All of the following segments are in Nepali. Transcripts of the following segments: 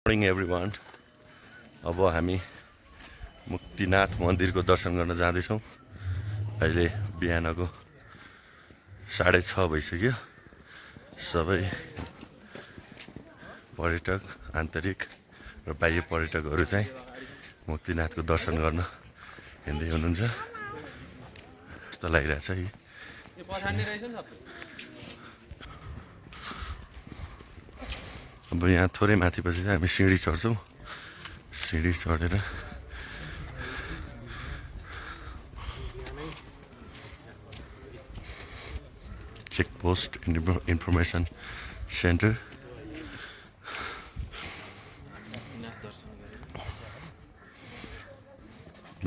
Morning everyone. अब हामी मुक्तिनाथ मन्दिरको दर्शन गर्न जाँदैछौँ। अहिले बिहानको 6:30 भइसक्यो। सबै पर्यटक आन्तरिक र बाह्य पर्यटकहरू चाहिँ मुक्तिनाथको दर्शन गर्न हिँड्दै हुनुहुन्छ। यस्तो लागिरहेछ है। अब यहाँ थोरै माथिपछि चाहिँ हामी सिँढी चढ्छौँ। सिँढी चढेर चेकपोस्ट इन्फर्मेसन सेन्टर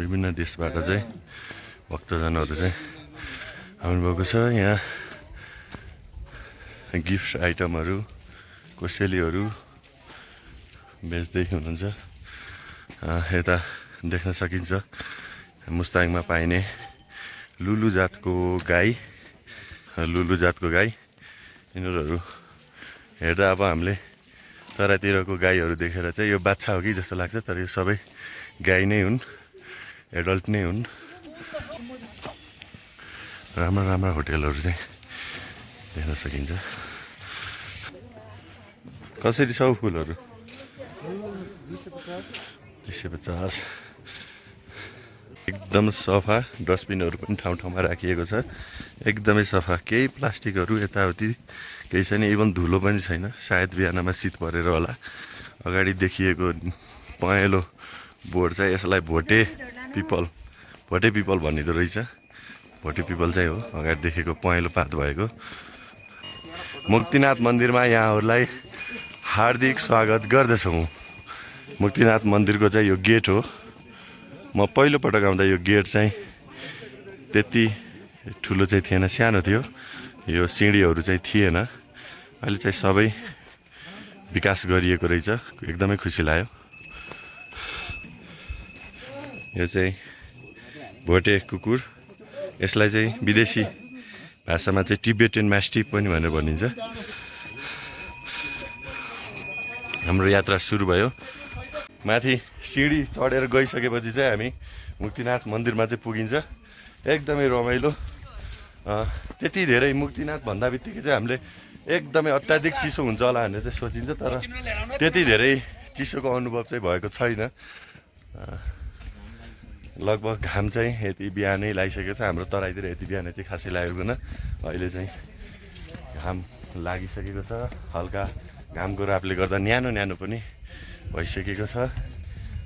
विभिन्न देशबाट चाहिँ भक्तजनहरू चाहिँ आउनुभएको छ। यहाँ गिफ्ट आइटमहरू कोसेलीहरू बेच्दै हुनुहुन्छ। यता देख्न सकिन्छ मुस्ताङमा पाइने लुलु जातको गाई यिनीहरू हेर्दा अब हामीले तराईतिरको गाईहरू देखेर चाहिँ यो बाछा हो कि जस्तो लाग्छ, तर यो सबै गाई नै हुन्, एडल्ट नै हुन्। राम्रा होटेलहरू चाहिँ देख्न सकिन्छ। कसरी छ फुलहरू? 250। एकदम सफा। डस्टबिनहरू पनि ठाउँ ठाउँमा राखिएको छ, एकदमै सफा। केही प्लास्टिकहरू यताउति केही छैन, इभन धुलो पनि छैन। सायद बिहानमा शीत परेर होला। अगाडि देखिएको पहेँलो बोर्ड चाहिँ यसलाई भोटे पिपल भनिँदो रहेछ। भोटे पिपल चाहिँ हो अगाडि देखेको पहेँलो पात भएको। मुक्तिनाथ मन्दिरमा यहाँहरूलाई हार्दिक स्वागत गर्दछौँ। मुक्तिनाथ मन्दिरको चाहिँ यो गेट हो। म पहिलोपटक आउँदा यो गेट चाहिँ त्यति ठुलो चाहिँ थिएन, सानो थियो। यो सिँढीहरू चाहिँ थिएन। अहिले चाहिँ सबै विकास गरिएको रहेछ, एकदमै खुसी लाग्यो। यो चाहिँ भोटे कुकुर, यसलाई चाहिँ विदेशी भाषामा चाहिँ टिबेटन म्यास्टिफ पनि भनेर भनिन्छ। हाम्रो यात्रा सुरु भयो। माथि सिँढी चढेर गइसकेपछि चाहिँ हामी मुक्तिनाथ मन्दिरमा चाहिँ पुगिन्छ। एकदमै रमाइलो। त्यति धेरै मुक्तिनाथ भन्दा बित्तिकै चाहिँ हामीले एकदमै अत्याधिक चिसो हुन्छ होला भनेर चाहिँ सोचिन्छ, तर त्यति धेरै चिसोको अनुभव चाहिँ भएको छैन। लगभग घाम चाहिँ यति बिहानै लागिसकेको छ। हाम्रो तराईतिर यति बिहान चाहिँ खासै लागेको छैन। अहिले चाहिँ घाम लागिसकेको छ। हल्का घामको रापले गर्दा न्यानो पनि भइसकेको छ।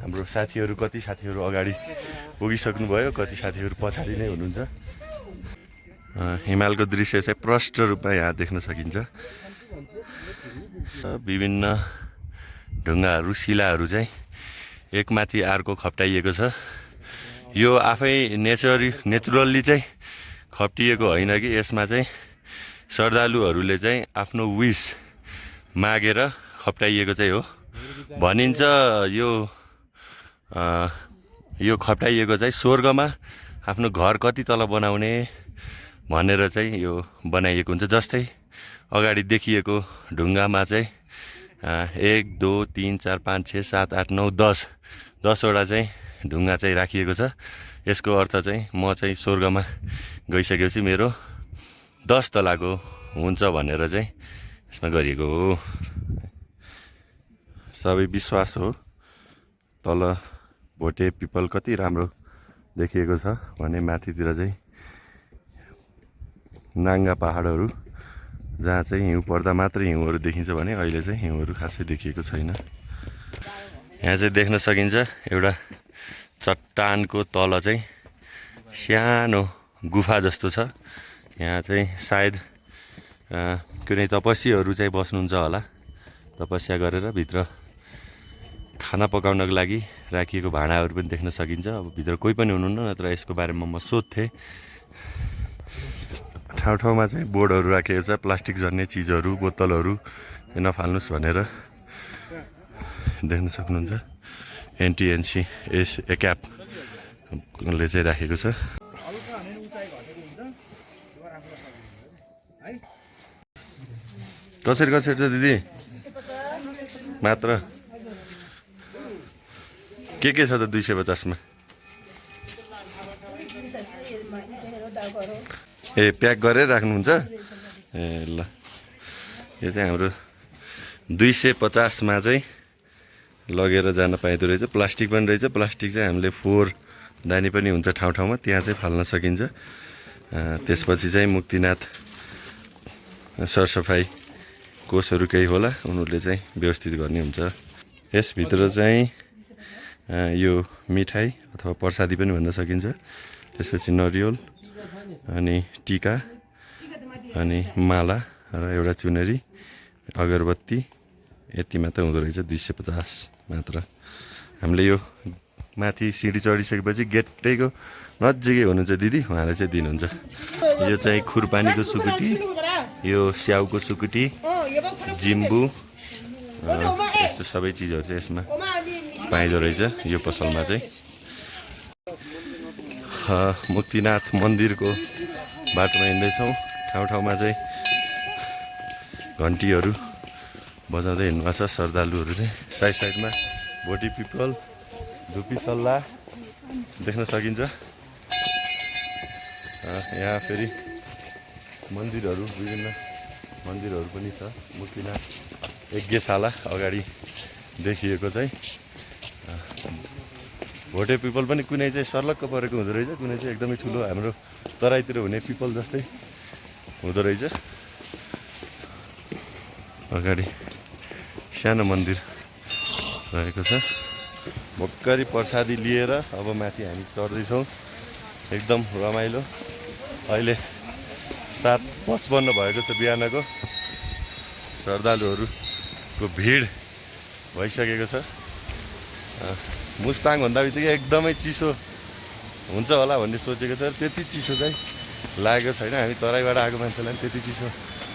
हाम्रो कति साथीहरू अगाडि पुगिसक्नुभयो, कति साथीहरू पछाडि नै हुनुहुन्छ। हिमालको दृश्य चाहिँ प्रष्ट रूपमा यहाँ देख्न सकिन्छ। विभिन्न ढुङ्गाहरू शिलाहरू चाहिँ एकमाथि अर्को खप्टाइएको छ। यो आफै नेचुरल्ली चाहिँ खप्टिएको होइन कि, यसमा चाहिँ श्रद्धालुहरूले चाहिँ आफ्नो विस मागेर खप्टाइएको चाहिँ हो भनिन्छ। यो खप्टाइएको चाहिँ स्वर्गमा आफ्नो घर कति तल बनाउने भनेर चाहिँ यो बनाइएको हुन्छ। जस्तै अगाडि देखिएको ढुङ्गामा चाहिँ 1 2 3 4 5 6 7 8 9 10वटा चाहिँ ढुङ्गा चाहिँ राखिएको छ। यसको अर्थ चाहिँ म चाहिँ स्वर्गमा गइसकेपछि मेरो 10 तलाको हुन्छ भनेर चाहिँ यसमा गरिएको हो। सबै विश्वास हो। तल भोटे पिपल कति राम्रो देखिएको छ भने माथितिर चाहिँ नाङ्गा पहाडहरू, जहाँ चाहिँ हिउँ पर्दा मात्रै हिउँहरू देखिन्छ भने अहिले चाहिँ हिउँहरू खासै देखिएको छैन। यहाँ चाहिँ देख्न सकिन्छ एउटा चट्टानको तल चाहिँ सानो गुफा जस्तो छ। यहाँ चाहिँ सायद कुनै तपस्वीहरू चाहिँ बस्नुहुन्छ होला। तपस्या गरेर भित्र खाना पकाउनको लागि राखिएको भाँडाहरू पनि देख्न सकिन्छ। अब भित्र कोही पनि हुनुहुन्न, नत्र यसको बारेमा म सोध्थेँ। ठाउँमा चाहिँ बोर्डहरू राखिएको छ, प्लास्टिक जन्ने चिजहरू, बोतलहरू नफाल्नुहोस् भनेर देख्न सक्नुहुन्छ। एनटिएनसी एक्यापले चाहिँ राखेको छ। कसरी छ दिदी? मात्र के छ त 250 मा ए प्याक गरेर राख्नुहुन्छ ए ल यो चाहिँ हाम्रो 250 मा चाहिँ लगेर जान पाइदो रहेछ प्लास्टिक पनि रहेछ प्लास्टिक चाहिँ हामीले फोहोर दानी पनि हुन्छ ठाउँ ठाउँमा त्यहाँ चाहिँ फाल्न सकिन्छ त्यसपछि चाहिँ मुक्तिनाथ सरसफाई कोषहरू केही होला उनीहरूले चाहिँ व्यवस्थित गर्ने हुन्छ यसभित्र चाहिँ यो मिठाई अथवा प्रसादी पनि भन्न सकिन्छ त्यसपछि नरिवल अनि टीका अनि माला र एउटा चुनरी अगरबत्ती यति मात्र हुँदो रहेछ 250 मात्र हामीले यो माथि सिडी चढिसकेपछि गेटैको नजिकै हुनुहुन्छ दिदी उहाँले चाहिँ दिनुहुन्छ यो चाहिँ खुरपानीको सुकुटी यो स्याउको सुकुटी जिम्बु यस्तो सबै चिजहरू चाहिँ यसमा पाइदो रहेछ यो पसलमा चाहिँ मुक्तिनाथ मन्दिरको बाटोमा हिँड्दैछौँ ठाउँ ठाउँमा चाहिँ घन्टीहरू बजाउँदै हिँड्नु छ श्रद्धालुहरू चाहिँ साइड साइडमा भोटी पिपल धुपी सल्लाह देख्न सकिन्छ यहाँ फेरि मन्दिरहरू विभिन्न मन्दिरहरू पनि छ मुक्तिनाथ यज्ञशाला अगाडि देखिएको चाहिँ भोटे पिपल पनि कुनै चाहिँ सर्लक्क परेको हुँदो रहेछ कुनै चाहिँ एकदमै ठुलो हाम्रो तराईतिर हुने पिपल जस्तै हुँदो रहेछ अगाडि सानो मन्दिर रहेको छ भोक्करी प्रसादी लिएर अब माथि हामी चढ्दैछौँ एकदम रमाइलो अहिले 7:55 भएको छ बिहानको श्रद्धालुहरूको भिड भइसकेको छ मुस्ताङ भन्दा बित्तिकै एकदमै चिसो हुन्छ होला भन्ने सोचेको छ त्यति चिसो चाहिँ लागेको छैन हामी तराईबाट आएको मान्छेलाई पनि त्यति चिसो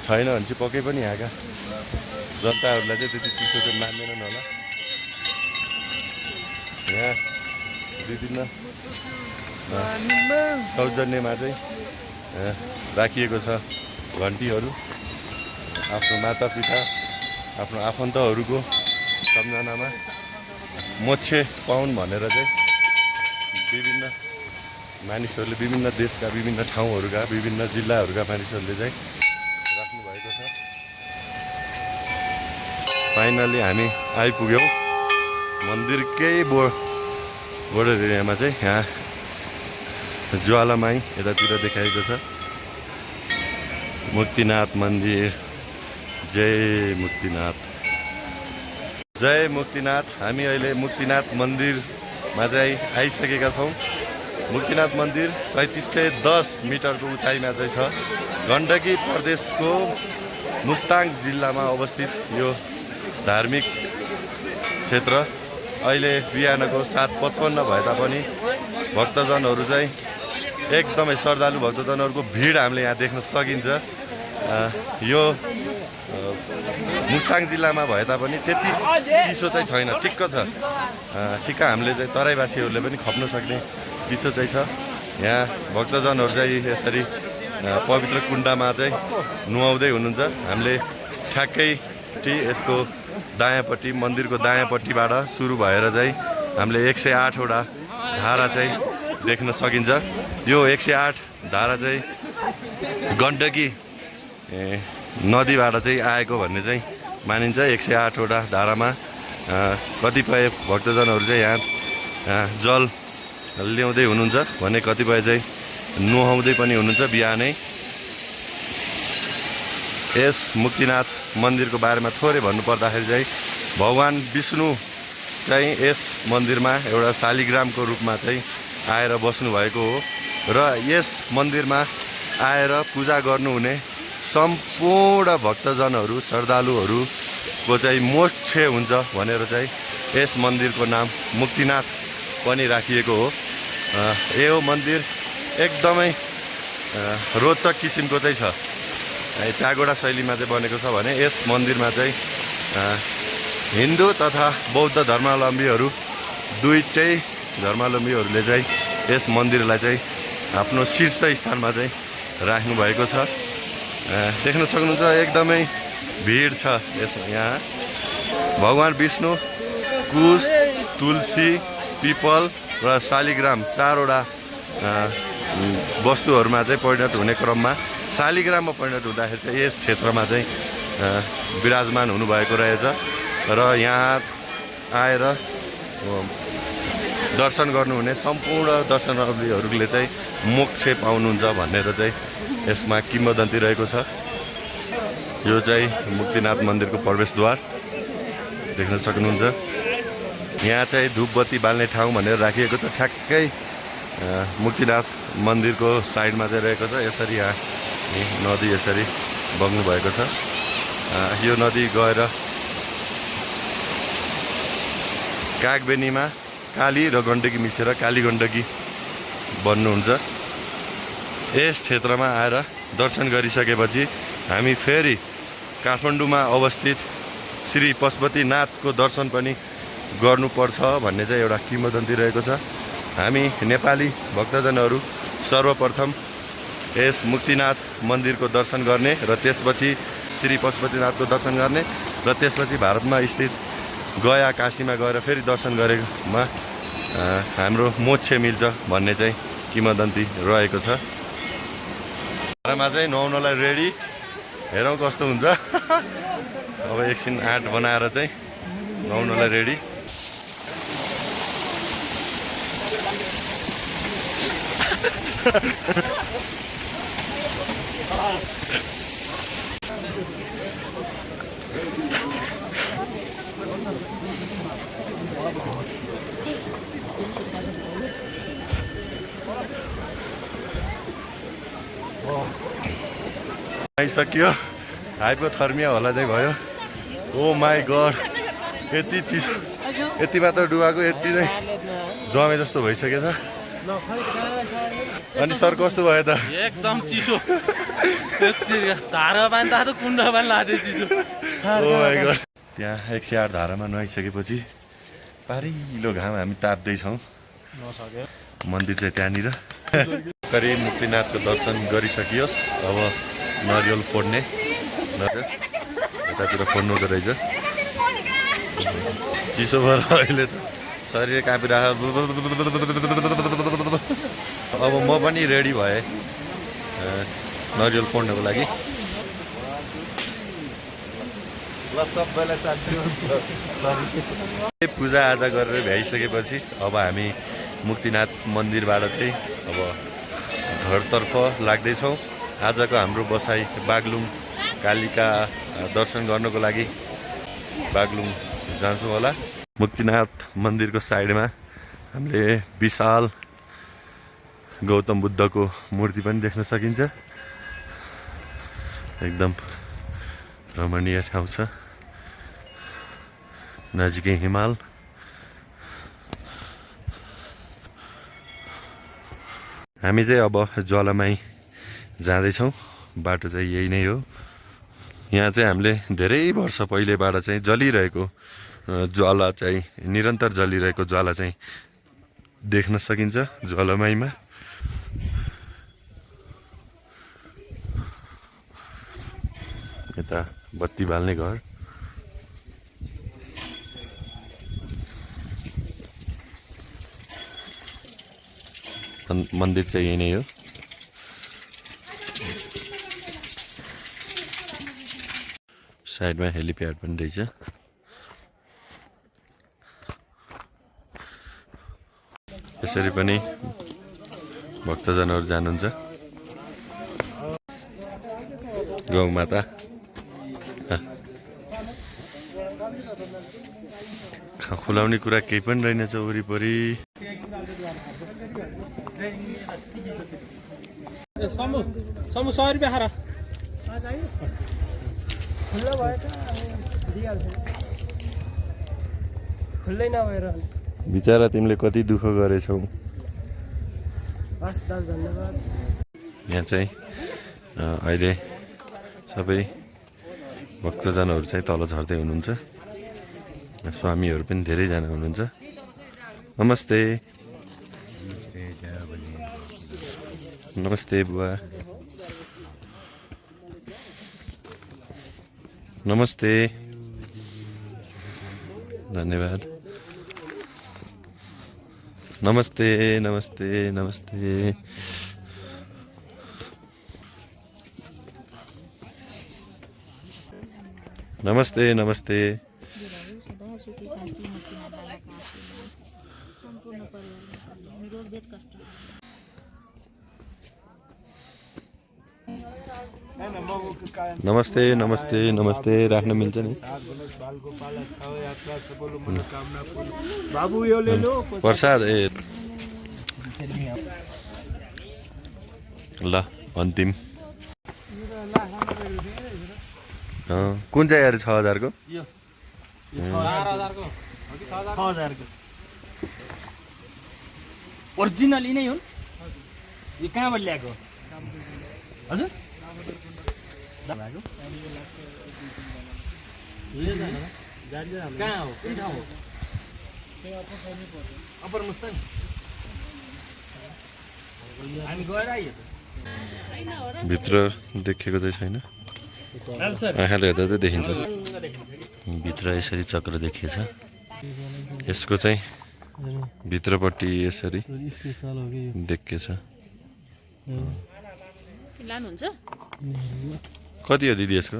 छैन भने चाहिँ पक्कै पनि यहाँका जनताहरूलाई चाहिँ त्यति चिसो चाहिँ मान्दैनन् होला यहाँ विभिन्न सौजन्यमा चाहिँ राखिएको छ घन्टीहरू आफ्नो मातापिता आफ्नो आफन्तहरूको सम्झनामा मोक्षे पाउन् भनेर चाहिँ विभिन्न मानिसहरूले विभिन्न देशका विभिन्न ठाउँहरूका विभिन्न जिल्लाहरूका मानिसहरूले चाहिँ राख्नुभएको छ फाइनली हामी आइपुग्यौँ मन्दिरकै बोर्डर एरियामा चाहिँ यहाँ ज्वालामाई यतातिर देखाएको छ मुक्तिनाथ मन्दिर जय मुक्तिनाथ जय मुक्तिनाथ हामी अहिले मुक्तिनाथ मन्दिरमा चाहिँ आइसकेका छौँ मुक्तिनाथ मन्दिर 3710 मिटरको उचाइमा चाहिँ छ गण्डकी प्रदेशको मुस्ताङ जिल्लामा अवस्थित यो धार्मिक क्षेत्र अहिले बिहानको 7:55 भए तापनि भक्तजनहरू चाहिँ एकदमै श्रद्धालु भक्तजनहरूको भिड हामीले यहाँ देख्न सकिन्छ यो मुस्ताङ जिल्लामा भए तापनि त्यति चिसो चाहिँ छैन ठिक्क छ ठिक्क हामीले चाहिँ तराईवासीहरूले पनि खप्न सक्ने चिसो चाहिँ छ यहाँ भक्तजनहरू चाहिँ यसरी पवित्र कुण्डमा चाहिँ नुहाउँदै हुनुहुन्छ हामीले ठ्याक्कै यसको दायाँपट्टि मन्दिरको दायाँपट्टिबाट सुरु भएर चाहिँ हामीले 108 वटा धारा चाहिँ देख्न सकिन्छ यो 108 धारा चाहिँ गण्डकी नदीबाट चाहिँ आएको भन्ने चाहिँ मानिन्छ 108 वटा धारामा कतिपय भक्तजनहरू चाहिँ यहाँ जल ल्याउँदै हुनुहुन्छ भने कतिपय चाहिँ नुहाउँदै पनि हुनुहुन्छ बिहानै यस मुक्तिनाथ मन्दिरको बारेमा थोरै भन्नुपर्दाखेरि चाहिँ भगवान् विष्णु चाहिँ यस मन्दिरमा एउटा शालिग्रामको रूपमा चाहिँ आएर बस्नुभएको हो र यस मन्दिरमा आएर पूजा गर्नुहुने सम्पूर्ण भक्तजनहरू श्रद्धालुहरूको चाहिँ मोक्ष हुन्छ भनेर चाहिँ यस मन्दिरको नाम मुक्तिनाथ पनि राखिएको हो यो मन्दिर एकदमै रोचक किसिमको चाहिँ छ प्यागोडा शैलीमा चाहिँ बनेको छ भने यस मन्दिरमा चाहिँ हिन्दू तथा बौद्ध धर्मावलम्बीहरू दुईटै धर्मावलम्बीहरूले चाहिँ यस मन्दिरलाई चाहिँ आफ्नो शीर्ष स्थानमा चाहिँ राख्नुभएको छ देख्न सक्नुहुन्छ एकदमै भिड छ यहाँ भगवान् विष्णु कुश तुलसी पिपल र शालिग्राम चारवटा वस्तुहरूमा चाहिँ परिणत हुने क्रममा शालिग्राममा परिणत हुँदाखेरि चाहिँ यस क्षेत्रमा चाहिँ विराजमान हुनुभएको रहेछ र यहाँ आएर दर्शन गर्नुहुने सम्पूर्ण दर्शनार्थीहरूले चाहिँ मोक्ष पाउनुहुन्छ भनेर चाहिँ यसमा किंवदन्ती रहेको छ। यो चाहिँ मुक्तिनाथ मन्दिरको प्रवेशद्वार देख्न सक्नुहुन्छ। यहाँ चाहिँ धूपबत्ती बाल्ने ठाउँ भनेर राखिएको छ। ठ्याक्कै मुक्तिनाथ मन्दिरको साइडमा चाहिँ रहेको छ। यसरी यहाँ नदी यसरी बग्नु भएको छ। यो नदी गएर कागबेनीमा काली र गण्डकी मिसेर काली गण्डकी बन्नुहुन्छ। यस क्षेत्रमा आएर दर्शन गरिसकेपछि हामी फेरि काठमाडौँमा अवस्थित श्री पशुपतिनाथको दर्शन पनि गर्नुपर्छ भन्ने चाहिँ एउटा किंवदन्ती रहेको छ। हामी नेपाली भक्तजनहरू सर्वप्रथम यस मुक्तिनाथ मन्दिरको दर्शन गर्ने र त्यसपछि श्री पशुपतिनाथको दर्शन गर्ने र त्यसपछि भारतमा स्थित गया काशीमा गएर फेरि दर्शन गरेमा हाम्रो मोक्ष मिल्छ भन्ने चाहिँ किंवदन्ती रहेको छ। घरमा चाहिँ नुहाउनलाई रेडी, हेरौँ कस्तो हुन्छ। अब एकछिन आँट बनाएर चाहिँ नुहाउनलाई रेडी। आइसक्यो, हाइपोथर्मिया होला चाहिँ भयो। ओ माई गड, यति चिसो, यति मात्र डुबाएको, यति नै जमे जस्तो भइसकेछ। अनि सर कस्तो भयो त? एकदम चिसो, धारा पानी त कुण्डा पानी लाग्यो चिसो। ओ माई गड। त्यहाँ 108 धारामा नुहाइसकेपछि पारिलो घाम हामी ताप्दैछौँ। मन्दिर चाहिँ त्यहाँनिर। करिब मुक्तिनाथको दर्शन गरिसकियो। अब नरिवल फोड्ने यतातिर फोड्नुको रहेछ। चिसो भएर अहिले त शरीर काँपिरहेको। अब म पनि रेडी भएँ नरिवल फोड्नको लागि। पूजाआजा गरेर भ्याइसकेपछि अब हामी मुक्तिनाथ मन्दिरबाट चाहिँ अब घरतर्फ लाग्दैछौँ। आजको हाम्रो बसाइ बागलुङ कालिका दर्शन गर्नको लागि बागलुङ जान्छौँ होला। मुक्तिनाथ मन्दिरको साइडमा हामीले विशाल गौतम बुद्धको मूर्ति पनि देख्न सकिन्छ। एकदम रमणीय ठाउँ छ, नजिकै हिमाल। हामी चाहिँ अब ज्वालामाई जाँदैछौँ। बाटो चाहिँ यही नै हो। यहाँ चाहिँ हामीले धेरै वर्ष पहिलेबाट चाहिँ जलिरहेको ज्वाला चाहिँ निरन्तर जलिरहेको ज्वाला चाहिँ देख्न सकिन्छ ज्वालामाईमा। यता बत्ती बाल्ने घर। मन्दिर चाहिँ यही नै हो। साइडमा हेलिप्याड पनि रहेछ। यसरी पनि भक्तजनहरू जानुहुन्छ। गौमाता खुलाउने कुरा केही पनि रहेनछ वरिपरि। समु 100 रुपियाँ खारा खुल्लै नभएर बिचरा तिमीले कति दुःख गरेछौ। यहाँ चाहिँ अहिले सबै भक्तजनहरू चाहिँ तल झर्दै हुनुहुन्छ। स्वामीहरू पनि धेरैजना हुनुहुन्छ। नमस्ते। नमस्ते बुवा। नमस्ते, धन्यवाद। नमस्ते नमस्ते नमस्ते नमस्ते नमस्ते नमस्ते नमस्ते नमस्ते राख्न मिल्छ नि बाबु यो ले लो प्रसाद ए ल अन्तिम कुन चाहिँ अरे 6000 को यो 4000 को 6000 को ओरिजिनली नै हो यो कहाँबाट ल्याएको हजुर कहाँ हो कुन ठाउँ हो अप्पर मुस्ताङ हामी गएर आइयो भित्र देखेको चाहिँ छैन आँखाले हेर्दा चाहिँ देखिन्छ भित्र यसरी चक्र देखिएछ यसको चाहिँ भित्रपट्टि यसरी देखिएछ लानुहुन्छ कति हो दिदी यसको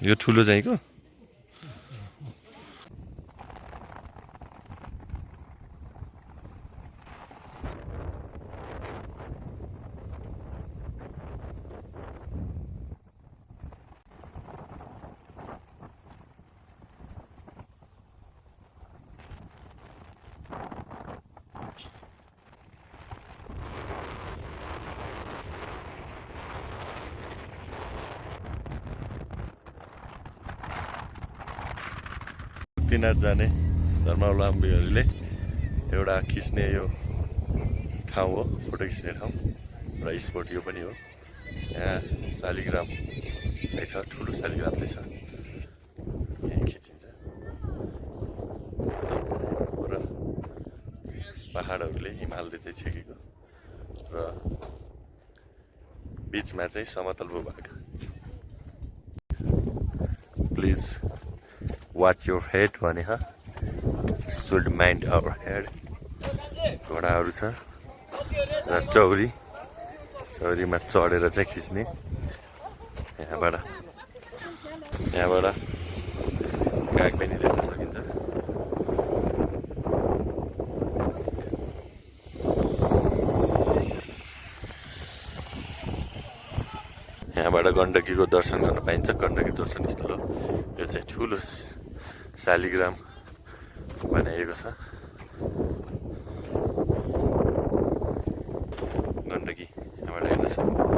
यो ठुलो चाहिँ को किनार जाने धर्मावलम्बीहरूले एउटा खिच्ने यो ठाउँ हो फोटो खिच्ने ठाउँ र स्पोट यो पनि हो यहाँ शालिग्राम चाहिँ छ ठुलो शालिग्राम चाहिँ छ यहीँ खिचिन्छ एकदम र पहाडहरूले हिमालले चाहिँ छेकेको र बिचमा चाहिँ समतल भूभाग प्लिज watch your head भने ह should mind our head घोडाहरू छ र चौरीमा चढेर चाहिँ खिच्ने यहाँबाट काग पनि देख्न सकिन्छ यहाँबाट गण्डकीको दर्शन गर्न पाइन्छ गण्डकी दर्शन स्थल हो यो चाहिँ ठुलो शालिग्राम बनाइएको छ गण्डकी यहाँबाट हेर्न सकिन्छ